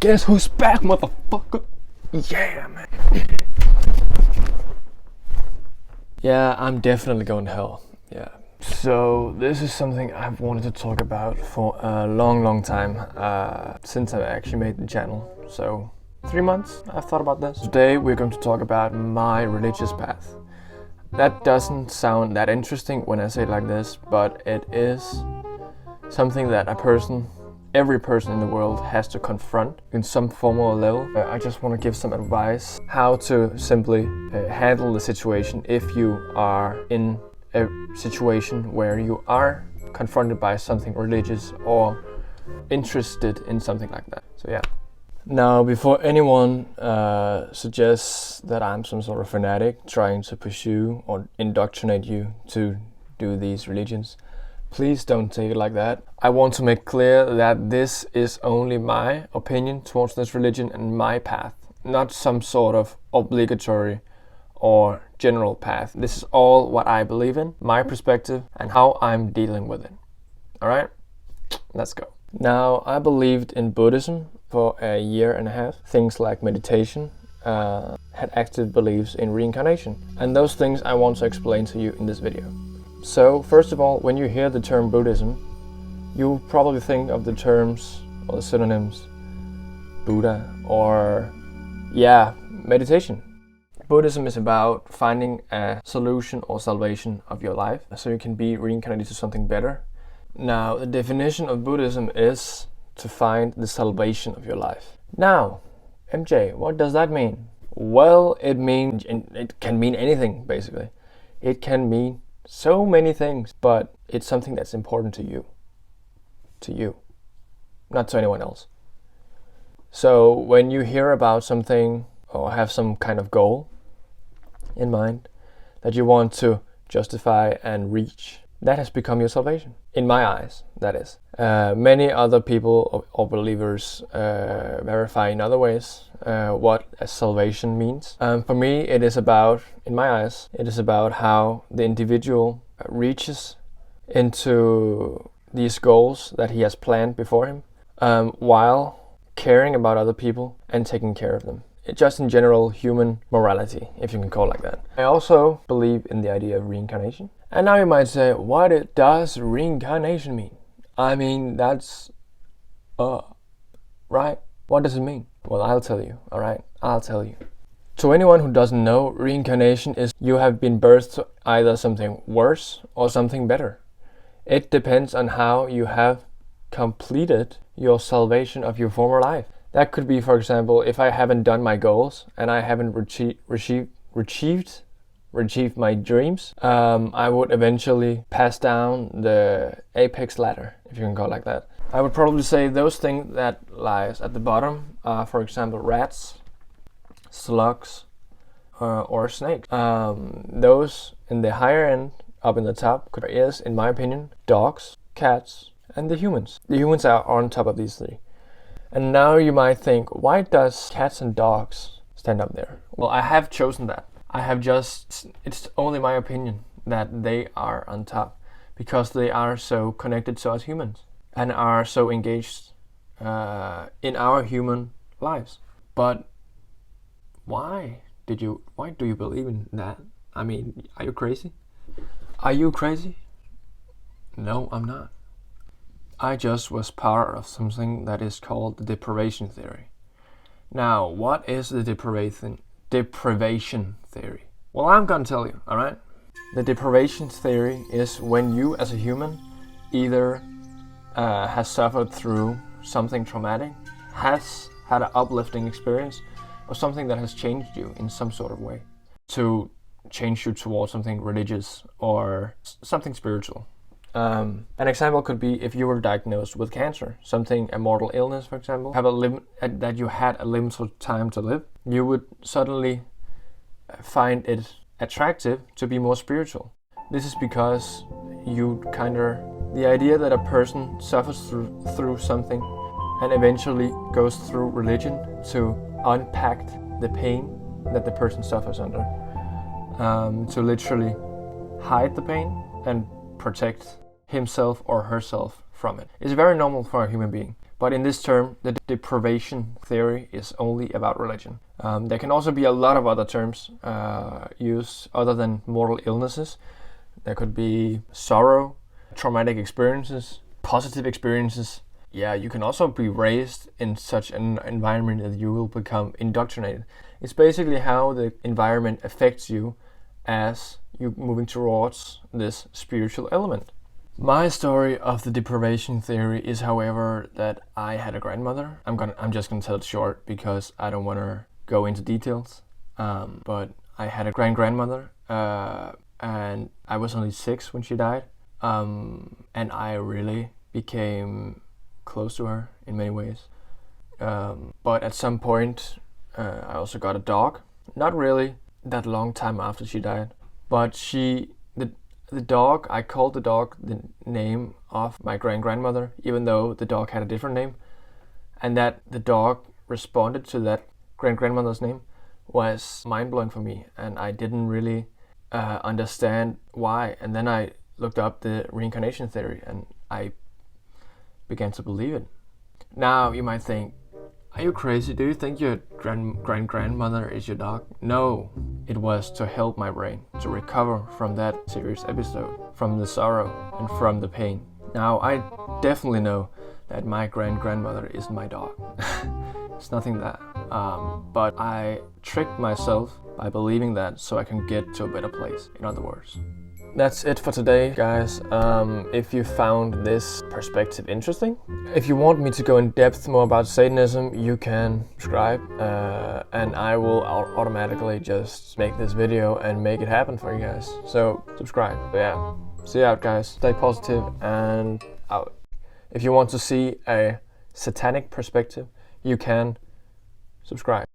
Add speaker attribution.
Speaker 1: Guess who's back, motherfucker? Yeah, man. Yeah, I'm definitely going to hell. Yeah. So this is something I've wanted to talk about for a long time, since I actually made the channel. So 3 months I've thought about this. Today we're going to talk about my religious path. That doesn't sound that interesting when I say it like this, but it is something that every person in the world has to confront in some form or level. I just want to give some advice how to simply handle the situation if you are in a situation where you are confronted by something religious or interested in something like that. So yeah. Now, before anyone suggests that I'm some sort of fanatic trying to pursue or indoctrinate you to do these religions, please don't take it like that. I want to make clear that this is only my opinion towards this religion and my path, not some sort of obligatory or general path. This is all what I believe in, my perspective, and how I'm dealing with it. Alright? Let's go. Now, I believed in Buddhism for a year and a half. Things like meditation, had active beliefs in reincarnation. And those things I want to explain to you in this video. So, first of all, when you hear the term Buddhism, you probably think of the terms or the synonyms Buddha or, meditation. Buddhism is about finding a solution or salvation of your life so you can be reincarnated to something better. Now, the definition of Buddhism is to find the salvation of your life. Now, MJ, what does that mean? Well, it can mean anything, basically. It can mean so many things, but it's something that's important to you. To you, not to anyone else. So when you hear about something or have some kind of goal in mind that you want to justify and reach, that has become your salvation. In my eyes, that is. Many other people or believers verify in other ways what a salvation means. For me, it is about, in my eyes, it is about how the individual reaches into these goals that he has planned before him, while caring about other people and taking care of them. Just in general, human morality, if you can call it like that. I also believe in the idea of reincarnation. And now you might say, what does reincarnation mean? I mean, that's, right? What does it mean? Well, I'll tell you, alright? I'll tell you. To anyone who doesn't know, reincarnation is you have been birthed to either something worse or something better. It depends on how you have completed your salvation of your former life. That could be, for example, if I haven't done my goals and I haven't achieved my dreams, I would eventually pass down the apex ladder, if you can call it like that. I would probably say those things that lies at the bottom are, for example, rats, slugs, or snakes. Those in the higher end, up in the top, is, in my opinion, dogs, cats, and the humans. The humans are on top of these three. And now you might think, why does cats and dogs stand up there? Well, I have chosen that. It's only my opinion that they are on top because they are so connected to us humans and are so engaged in our human lives. But why do you believe in that? I mean, are you crazy? Are you crazy? No, I'm not. I just was part of something that is called the deprivation theory. Now, what is the deprivation theory? Well, I'm gonna tell you, alright? The deprivation theory is when you as a human either has suffered through something traumatic, has had an uplifting experience, or something that has changed you in some sort of way to change you towards something religious or something spiritual. An example could be if you were diagnosed with cancer, a mortal illness, for example, that you had a limited time to live, you would suddenly find it attractive to be more spiritual. This is because the idea that a person suffers through something and eventually goes through religion to unpack the pain that the person suffers under, to literally hide the pain and protect himself or herself from it. It's very normal for a human being. But in this term, the deprivation theory is only about religion. There can also be a lot of other terms used other than mortal illnesses. There could be sorrow, traumatic experiences, positive experiences. Yeah, you can also be raised in such an environment that you will become indoctrinated. It's basically how the environment affects you as you're moving towards this spiritual element. My story of the deprivation theory is, however, that I had a grandmother. I'm just gonna tell it short because I don't want to go into details. But I had a grandmother, and I was only 6 when she died. And I really became close to her in many ways. But at some point, I also got a dog. Not really that long time after she died, but the dog, I called the dog the name of my grandmother, even though the dog had a different name. And that the dog responded to that grandmother's name was mind-blowing for me, and I didn't really understand why. And then I looked up the reincarnation theory, and I began to believe it. Now you might think, are you crazy? Do you think your grandmother is your dog? No, it was to help my brain to recover from that serious episode, from the sorrow and from the pain. Now I definitely know that my grandmother is my dog. It's nothing that. But I tricked myself by believing that so I can get to a better place, in other words. That's it for today, guys. If you found this perspective interesting, if you want me to go in depth more about Satanism, you can subscribe, and I will automatically just make this video and make it happen for you guys. So subscribe. But yeah, see you out, guys. Stay positive and out. If you want to see a satanic perspective, you can subscribe.